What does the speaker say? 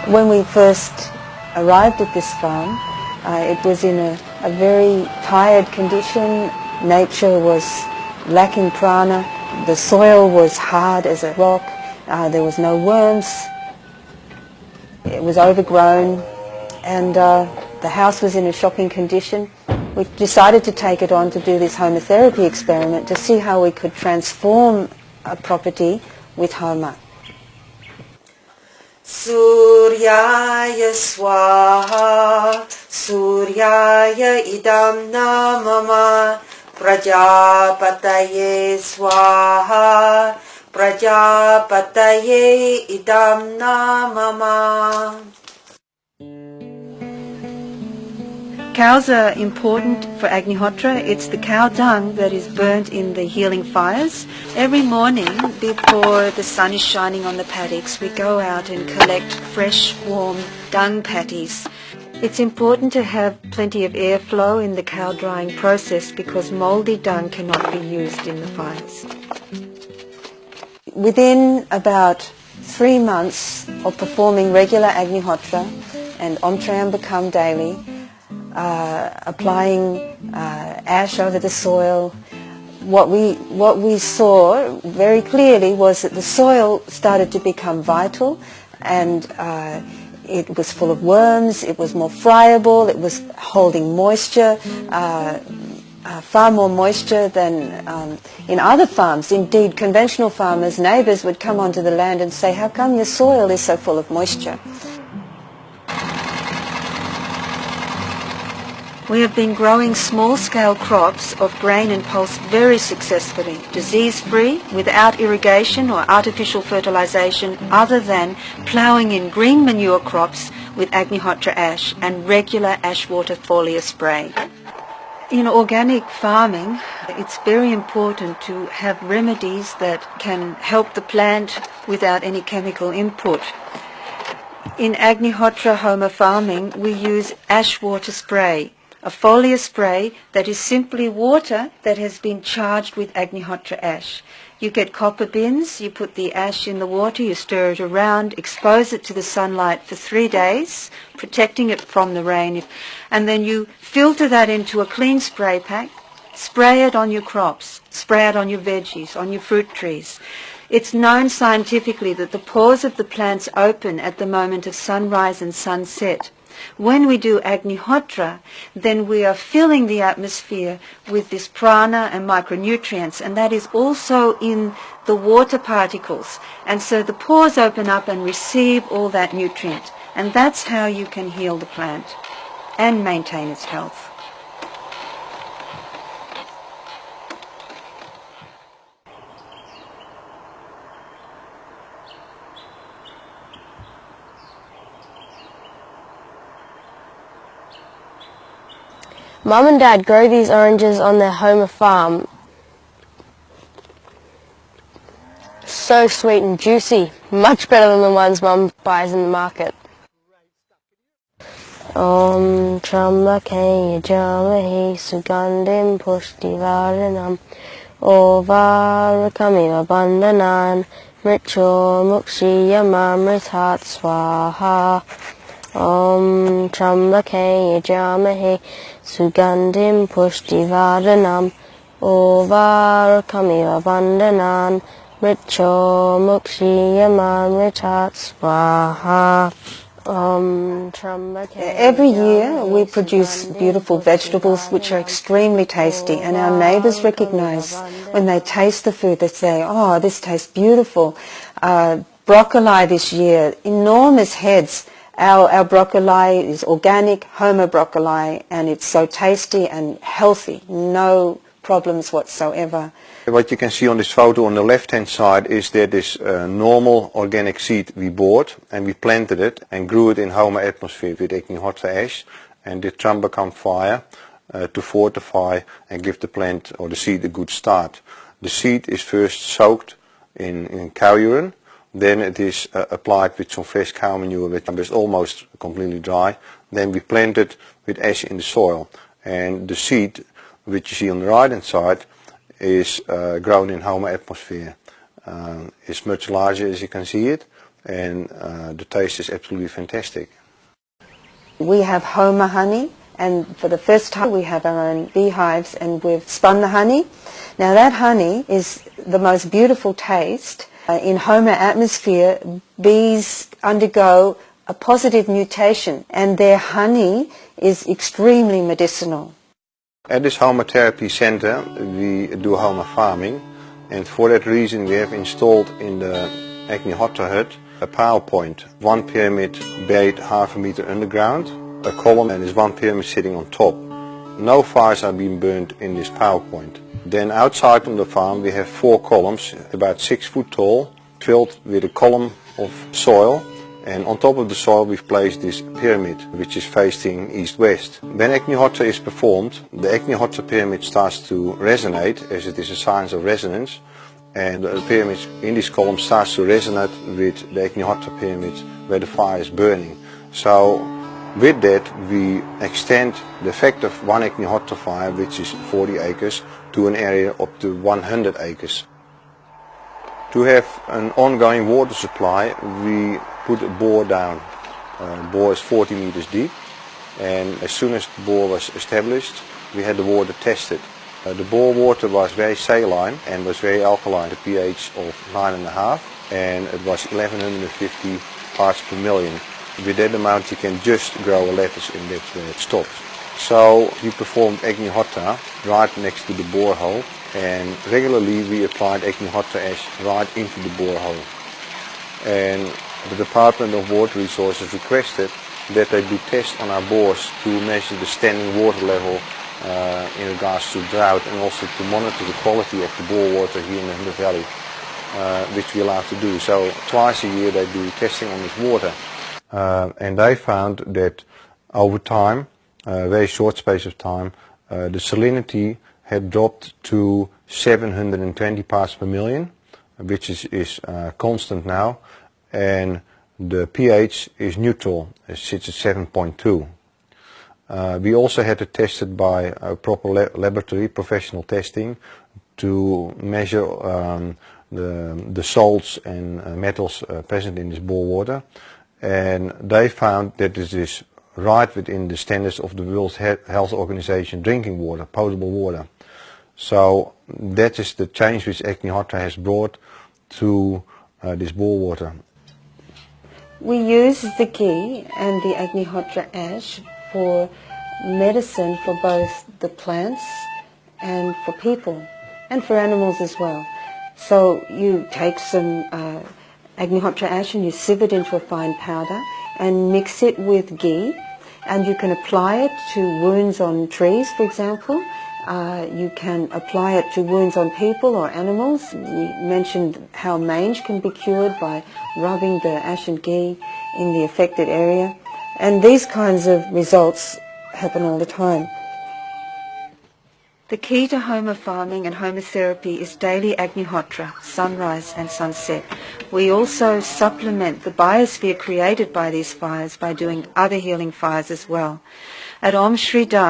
When we first arrived at this farm, it was in a very tired condition. Nature was lacking prana. The soil was hard as a rock. There was no worms. It was overgrown, and the house was in a shocking condition. We decided to take it on to do this homotherapy experiment to see how we could transform a property with Homa. Suryaya Swaha, Suryaya Idam Namama, Prajapataye Swaha, Prajapataye Idam Namama. Cows are important for Agnihotra. It's the cow dung that is burnt in the healing fires. Every morning before the sun is shining on the paddocks, we go out and collect fresh, warm dung patties. It's important to have plenty of airflow in the cow drying process because mouldy dung cannot be used in the fires. Within about 3 months of performing regular Agnihotra and Om Triambakam daily, applying ash over the soil, what we saw very clearly was that the soil started to become vital, and it was full of worms, it was more friable, it was holding moisture, far more moisture than in other farms. Indeed, conventional farmers, neighbours would come onto the land and say, "How come your soil is so full of moisture?" We have been growing small-scale crops of grain and pulse very successfully, disease-free, without irrigation or artificial fertilization, other than ploughing in green manure crops with Agnihotra ash and regular ash water foliar spray. In organic farming, it's very important to have remedies that can help the plant without any chemical input. In Agnihotra Homa farming, we use ash water spray, a foliar spray that is simply water that has been charged with Agnihotra ash. You get copper bins, you put the ash in the water, you stir it around, expose it to the sunlight for 3 days, protecting it from the rain, and then you filter that into a clean spray pack, spray it on your crops, spray it on your veggies, on your fruit trees. It's known scientifically that the pores of the plants open at the moment of sunrise and sunset. When we do Agnihotra, then we are filling the atmosphere with this prana and micronutrients, and that is also in the water particles. And so the pores open up and receive all that nutrient. And that's how you can heal the plant and maintain its health. Mum and Dad grow these oranges on their Homa farm. So sweet and juicy, much better than the ones Mum buys in the market. Om Trambake Yajamahe Sugandim Pushtivaranam Ovarakamiva Bandhanan Mricho Mukshiyamamritat Swaha. Om Trambake Yajamahe Sugandim Pushtivaranam Ovarakamiva Bandhanan Mricho Mukshiyamamritat Swaha. Every year we produce beautiful vegetables which are extremely tasty, and our neighbours recognise when they taste the food. They say, "Oh, this tastes beautiful." Broccoli this year, enormous heads. Our broccoli is organic, Homa broccoli, and it's so tasty and healthy. No problems whatsoever. What you can see on this photo on the left-hand side is that this normal organic seed we bought, and we planted it and grew it in Homa atmosphere with Agnihotra ash and did Trambakam fire to fortify and give the plant or the seed a good start. The seed is first soaked in cow urine, then it is applied with some fresh cow manure which is almost completely dry. Then we plant it with ash in the soil, and the seed which you see on the right hand side is grown in Homa atmosphere. It's much larger as you can see it, and the taste is absolutely fantastic. We have Homa honey, and for the first time we have our own beehives, and we've spun the honey. Now that honey is the most beautiful taste. In Homa atmosphere, bees undergo a positive mutation, and their honey is extremely medicinal. At this Homa Therapy Center we do Homa farming, and for that reason we have installed in the Agnihotra hut a power point. One pyramid buried half a meter underground, a column, and there's one pyramid sitting on top. No fires are being burned in this power point. Then outside on the farm we have 4 columns about 6 foot tall, filled with a column of soil, and on top of the soil we've placed this pyramid which is facing east-west. When Agnihotra is performed, the Agnihotra pyramid starts to resonate, as it is a science of resonance, and the pyramid in this column starts to resonate with the Agnihotra pyramid where the fire is burning. So with that we extend the effect of one Agnihotra fire, which is 40 acres, to an area up to 100 acres. To have an ongoing water supply we put a bore down. The bore is 40 meters deep, and as soon as the bore was established we had the water tested. The bore water was very saline and was very alkaline, the pH of 9.5, and it was 1150 parts per million. With that amount you can just grow a lettuce, and that's where it stops. So we performed Agnihotra right next to the borehole, and regularly we applied Agnihotra ash right into the borehole. And the Department of Water Resources requested that they do tests on our bores to measure the standing water level in regards to drought, and also to monitor the quality of the bore water here in the Hunter Valley, which we are allowed to do. So twice a year they do testing on this water. And they found that over time, a very short space of time, the salinity had dropped to 720 parts per million, which is constant now, and the pH is neutral, it sits at 7.2. We also had it tested by a proper laboratory, professional testing, to measure the salts and metals present in this bore water, and they found that this is right within the standards of the World Health Organization drinking water, potable water. So that is the change which Agnihotra has brought to this bore water. We use the ghee and the Agnihotra ash for medicine for both the plants and for people, and for animals as well. So you take some Agnihotra ash and you sieve it into a fine powder and mix it with ghee, and you can apply it to wounds on trees, for example. You can apply it to wounds on people or animals. We mentioned how mange can be cured by rubbing the ash and ghee in the affected area, and these kinds of results happen all the time. The key to Homa farming and Homa therapy is daily Agnihotra, sunrise and sunset. We also supplement the biosphere created by these fires by doing other healing fires as well. At Om Shri